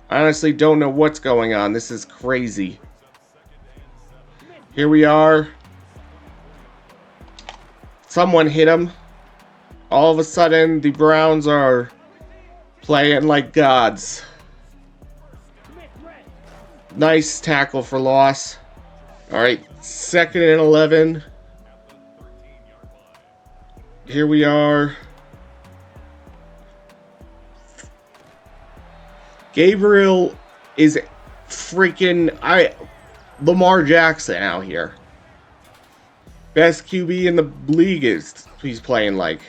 I honestly don't know what's going on. This is crazy. Here we are. Someone hit him. All of a sudden, the Browns are playing like gods. Nice tackle for loss. All right, 2nd and 11. Here we are. Gabriel is freaking Lamar Jackson out here. Best QB in the league is he's playing like.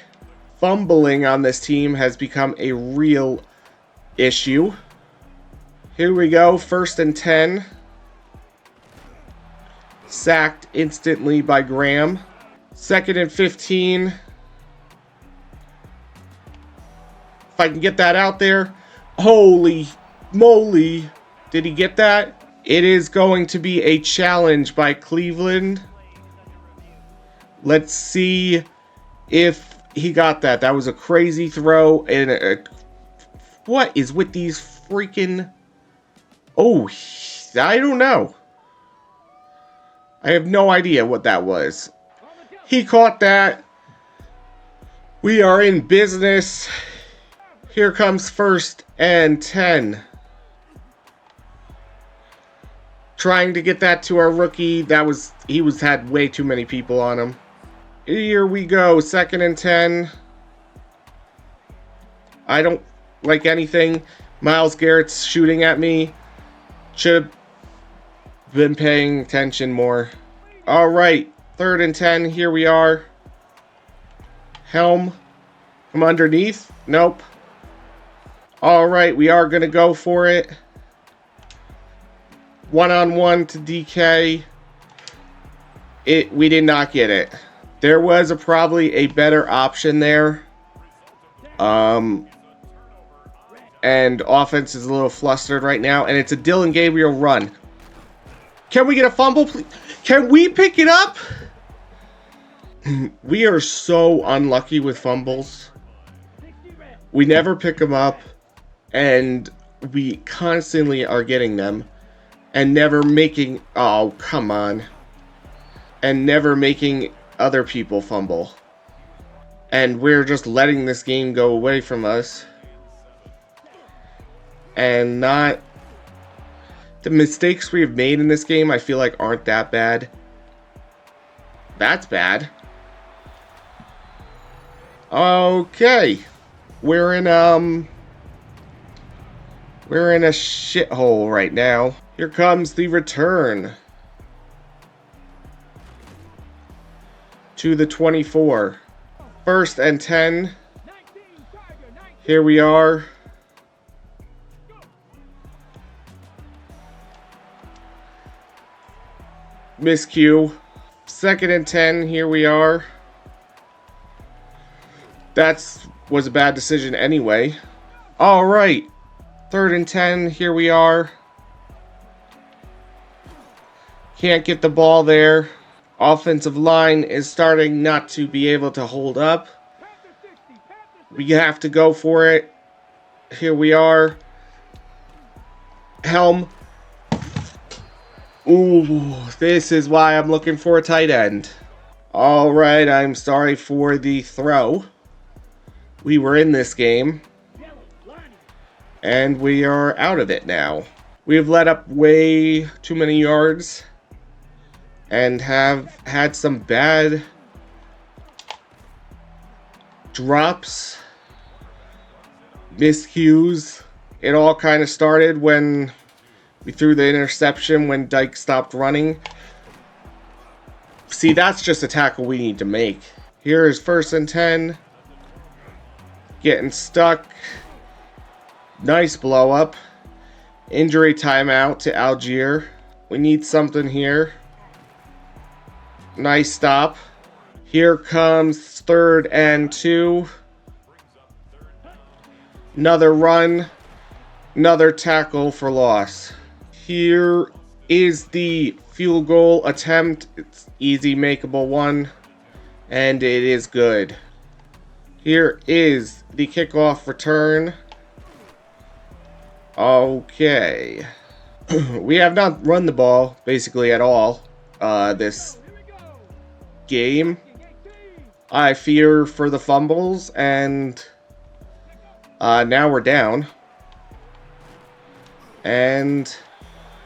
Fumbling on this team has become a real issue. Here we go, 1st and 10. Sacked instantly by Graham. 2nd and 15. If I can get that out there. Holy moly. Did he get that? It is going to be a challenge by Cleveland. Let's see if he got that. That was a crazy throw. And what is with these freaking... Oh, I don't know. I have no idea what that was. He caught that. We are in business. Here comes 1st and 10. Trying to get that to our rookie. He had way too many people on him. Here we go. 2nd and 10. I don't like anything. Myles Garrett's shooting at me. Should have been paying attention more. All right. 3rd and 10. Here we are. Helm. From underneath. Nope. All right. We are going to go for it. 1-on-1 to DK. We did not get it. There was probably a better option there. And offense is a little flustered right now. And it's a Dylan Gabriel run. Can we get a fumble, please? Can we pick it up? We are so unlucky with fumbles. We never pick them up. And we constantly are getting them. And never making... Oh, come on. And never making other people fumble. And we're just letting this game go away from us. And not... The mistakes we've made in this game, I feel like, aren't that bad. That's bad. Okay. We're in a shithole right now. Here comes the return. To the 24. 1st and 10. Here we are. Miscue. 2nd and 10. Here we are. That was a bad decision anyway. All right. 3rd and 10. Here we are. Can't get the ball there. Offensive line is starting not to be able to hold up. We have to go for it. Here we are. Helm. Ooh, this is why I'm looking for a tight end. All right, I'm sorry for the throw. We were in this game. And we are out of it now. We have let up way too many yards. And have had some bad drops, miscues. It all kind of started when we threw the interception when Dyke stopped running. See, that's just a tackle we need to make. Here is 1st and 10. Getting stuck. Nice blow up. Injury timeout to Algier. We need something here. Nice stop. Here comes 3rd and 2. Another run. Another tackle for loss. Here is the field goal attempt. It's easy makeable one. And it is good. Here is the kickoff return. Okay. We have not run the ball basically at all this game. I fear for the fumbles, and now we're down. And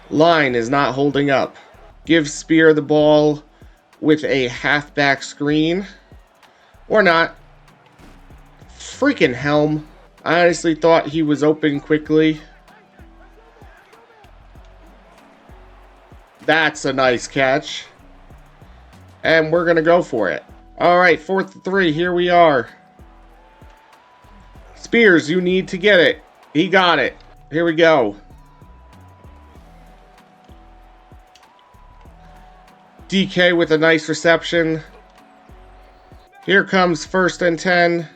line is not holding up. Give Spear the ball with a halfback screen. Or not. Freaking Helm. I honestly thought he was open quickly. That's a nice catch. And we're going to go for it. All right, 4th and 3. Here we are. Spears, you need to get it. He got it. Here we go. DK with a nice reception. Here comes 1st and 10.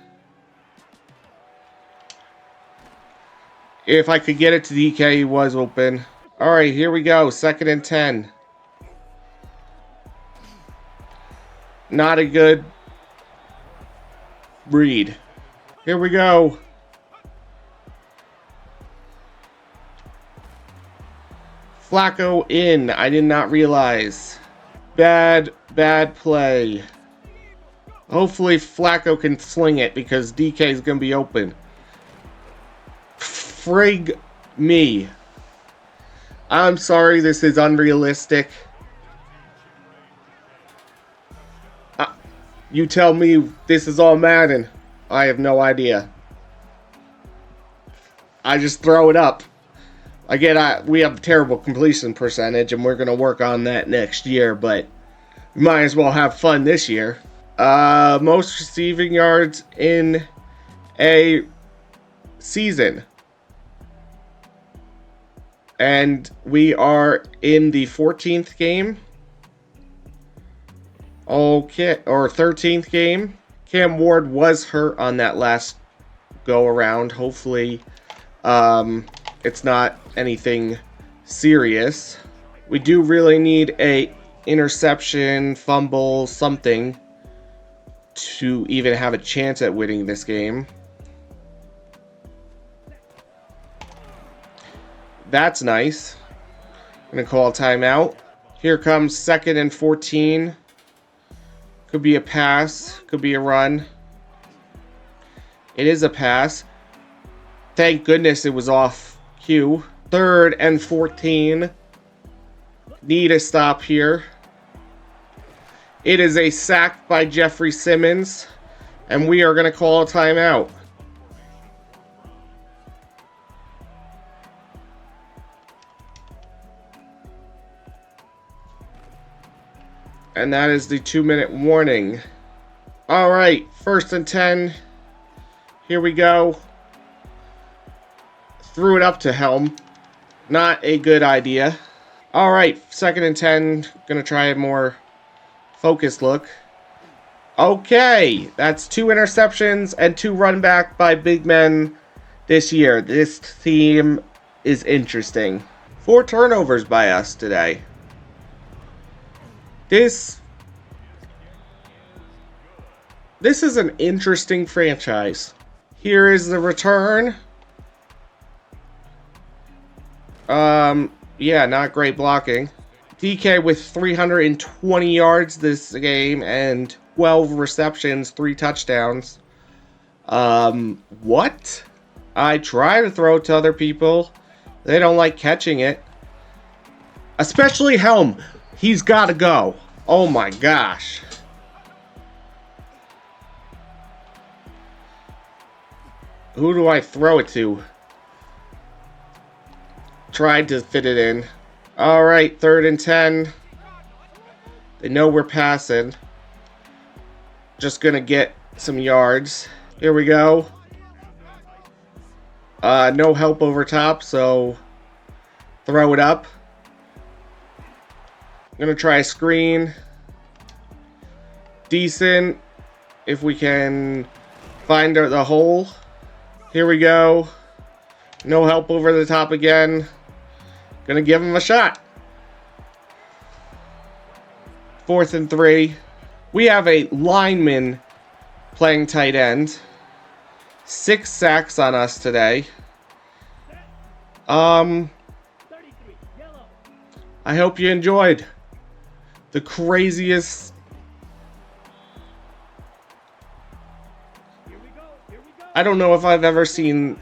If I could get it to DK, he was open. All right, here we go. 2nd and 10. Not a good read. Here we go. Flacco in. I did not realize. Bad play. Hopefully Flacco can sling it because DK is going to be open. Frig me. I'm sorry, this is unrealistic. You tell me this is all Madden. I have no idea. I just throw it up. Again, we have a terrible completion percentage, and we're going to work on that next year, but we might as well have fun this year. Most receiving yards in a season. And we are in the 14th game. Okay, or 13th game. Cam Ward was hurt on that last go around. Hopefully, it's not anything serious. We do really need a interception, fumble, something to even have a chance at winning this game. That's nice. I'm gonna call a timeout. Here comes 2nd and 14. Could be a pass. Could be a run. It is a pass. Thank goodness it was off cue. 3rd and 14. Need a stop here. It is a sack by Jeffrey Simmons. And we are going to call a timeout. And that is the 2-minute warning. All right, 1st and 10. Here we go. Threw it up to Helm. Not a good idea. All right, 2nd and 10. Gonna try a more focused look. Okay, that's 2 interceptions and 2 run back by big men this year. This team is interesting. 4 turnovers by us today. This is an interesting franchise. Here is the return. Yeah, not great blocking. DK with 320 yards this game and 12 receptions, 3 touchdowns. What? I try to throw it to other people. They don't like catching it. Especially Helm. He's got to go. Oh my gosh. Who do I throw it to? Tried to fit it in. All right, 3rd and 10. They know we're passing. Just gonna get some yards. Here we go. No help over top, so throw it up. I'm gonna try a screen. Decent. If we can find the hole. Here we go. No help over the top again. Gonna give him a shot. 4th and 3. We have a lineman playing tight end. 6 sacks on us today. I hope you enjoyed the craziest. I don't know if I've ever seen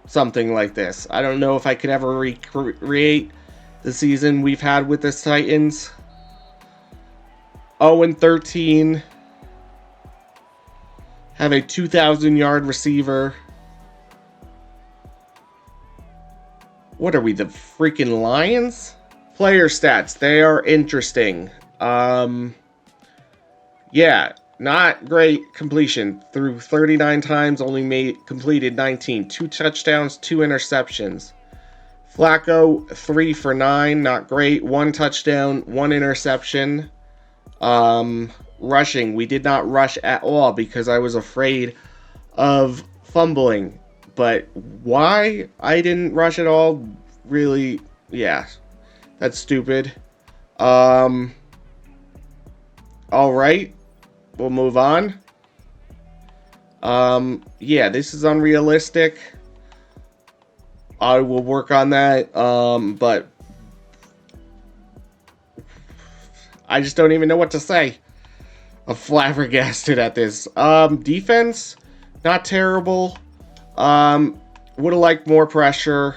something like this. I don't know if I could ever recreate the season we've had with the Titans. 0-13. Have a 2,000-yard receiver. What are we, the freaking Lions? Player stats, they are interesting. Yeah, not great completion. Threw 39 times, only completed 19. 2 touchdowns, 2 interceptions. Flacco, 3 for 9, not great. 1 touchdown, 1 interception. Rushing, we did not rush at all because I was afraid of fumbling. But why I didn't rush at all, really, yeah, that's stupid. Alright, we'll move on. Yeah, this is unrealistic. I will work on that, but I just don't even know what to say. I'm flabbergasted at this. Defense, not terrible. Would have liked more pressure,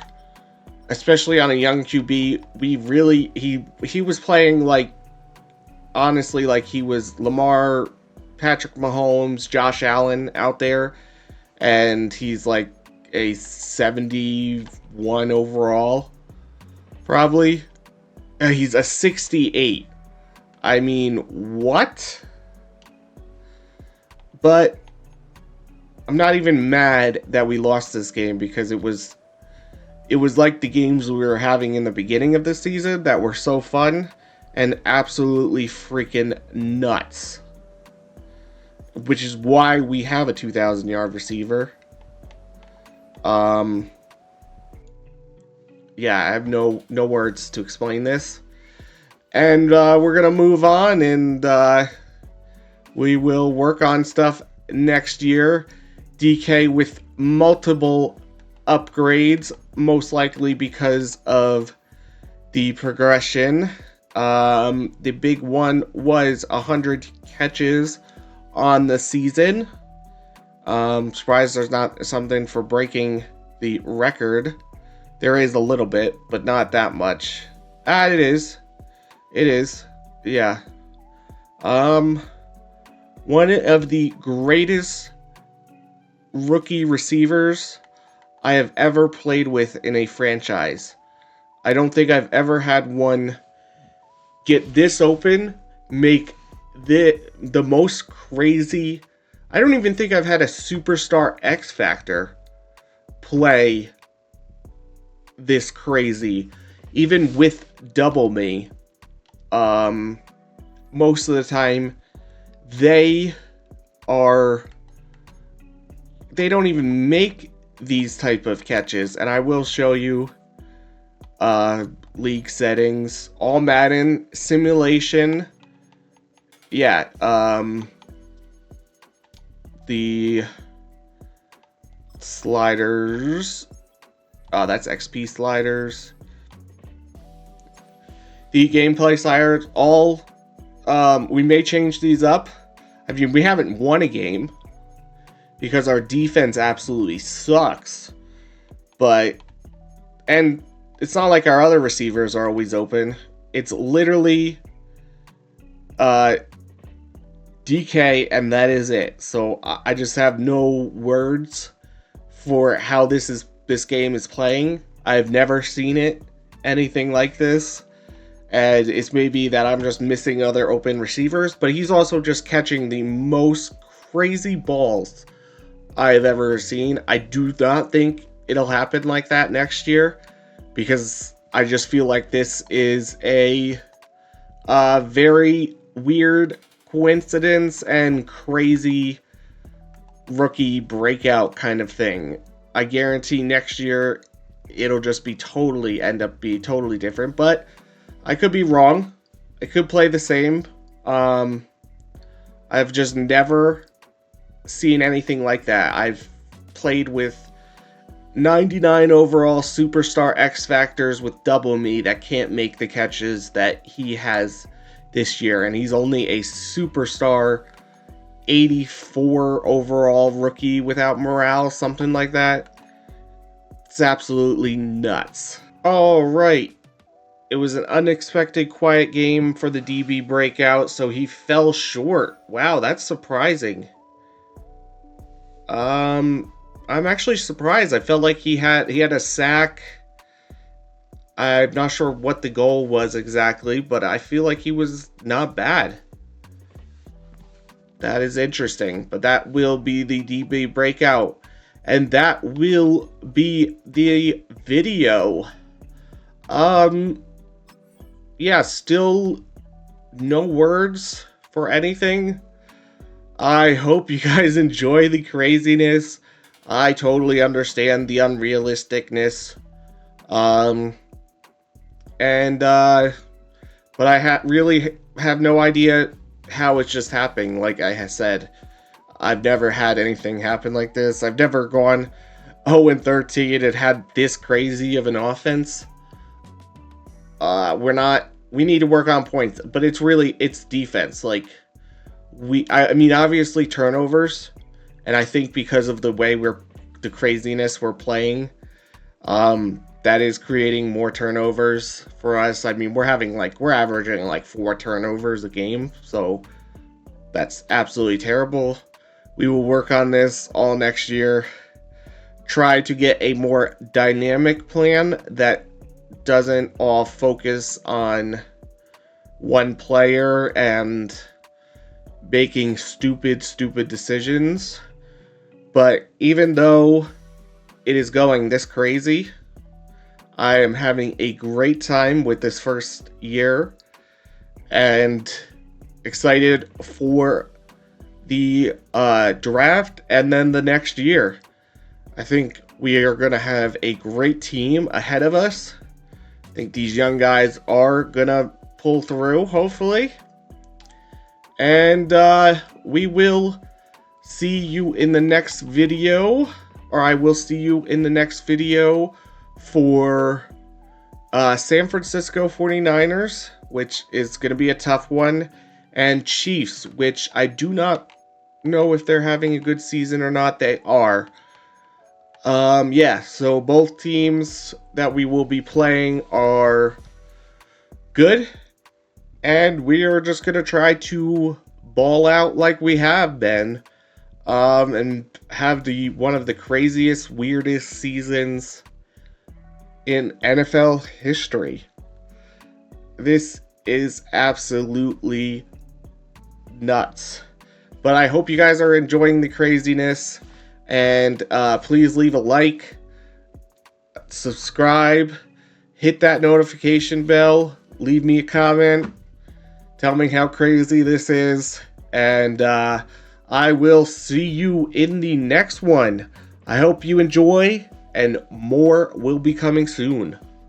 especially on a young QB. He was playing like, honestly, like he was Lamar, Patrick Mahomes, Josh Allen out there, and he's like a 71 overall, probably. He's a 68. I mean, what? But I'm not even mad that we lost this game because it was like the games we were having in the beginning of the season that were so fun and absolutely freaking nuts. Which is why we have a 2,000-yard receiver. Yeah, I have no words to explain this. And we're going to move on, and we will work on stuff next year. DK with multiple upgrades, most likely because of the progression. The big one was 100 catches on the season. Surprised there's not something for breaking the record. There is a little bit, but not that much. It is. Yeah. One of the greatest rookie receivers I have ever played with in a franchise. I don't think I've ever had one get this open, make the most crazy. I don't even think I've had a superstar X Factor play this crazy, even with double me. Most of the time they don't even make these type of catches, and I will show you league settings, all Madden simulation. Yeah, the sliders. Oh, that's XP sliders. The gameplay sliders, all, we may change these up. I mean, we haven't won a game because our defense absolutely sucks. But, and it's not like our other receivers are always open. It's literally DK, and that is it. So I just have no words for how this game is playing. I've never seen anything like this. And it's maybe that I'm just missing other open receivers, but he's also just catching the most crazy balls I've ever seen. I do not think it'll happen like that next year, because I just feel like this is a very weird coincidence and crazy rookie breakout kind of thing. I guarantee next year it'll just end up being totally different, but I could be wrong. It could play the same. I've just never seen anything like that. I've played with 99 overall superstar X Factors with double me that can't make the catches that he has this year, and he's only a superstar 84 overall rookie without morale, something like that. It's absolutely nuts. All right. it was an unexpected quiet game for the DB breakout, so he fell short. Wow, that's surprising. I'm actually surprised. I felt like he had a sack. I'm not sure what the goal was exactly, but I feel like he was not bad. That is interesting, but that will be the DB breakout. And that will be the video. Yeah, still no words for anything. I hope you guys enjoy the craziness. I totally understand the unrealisticness. Um, but I really have no idea how it's just happening. Like I said, I've never had anything happen like this. I've never gone 0-13 and had this crazy of an offense. We need to work on points, but it's defense. Like I mean, obviously turnovers, and I think because of the way the craziness we're playing, that is creating more turnovers for us. I mean, we're averaging like 4 turnovers a game, so that's absolutely terrible. We will work on this all next year. Try to get a more dynamic plan that doesn't all focus on one player and making stupid decisions. But even though it is going this crazy, I am having a great time with this first year and excited for the draft and then the next year. I think we are going to have a great team ahead of us. I think these young guys are going to pull through, hopefully. And we will see you in the next video, or I will see you in the next video for San Francisco 49ers, which is going to be a tough one, and Chiefs, which I do not know if they're having a good season or not. They are. Yeah, so both teams that we will be playing are good, and we are just going to try to ball out like we have been, and have one of the craziest, weirdest seasons in NFL history. This is absolutely nuts. But I hope you guys are enjoying the craziness, and please leave a like, subscribe, hit that notification bell, leave me a comment, tell me how crazy this is, and I will see you in the next one. I hope you enjoy, and more will be coming soon.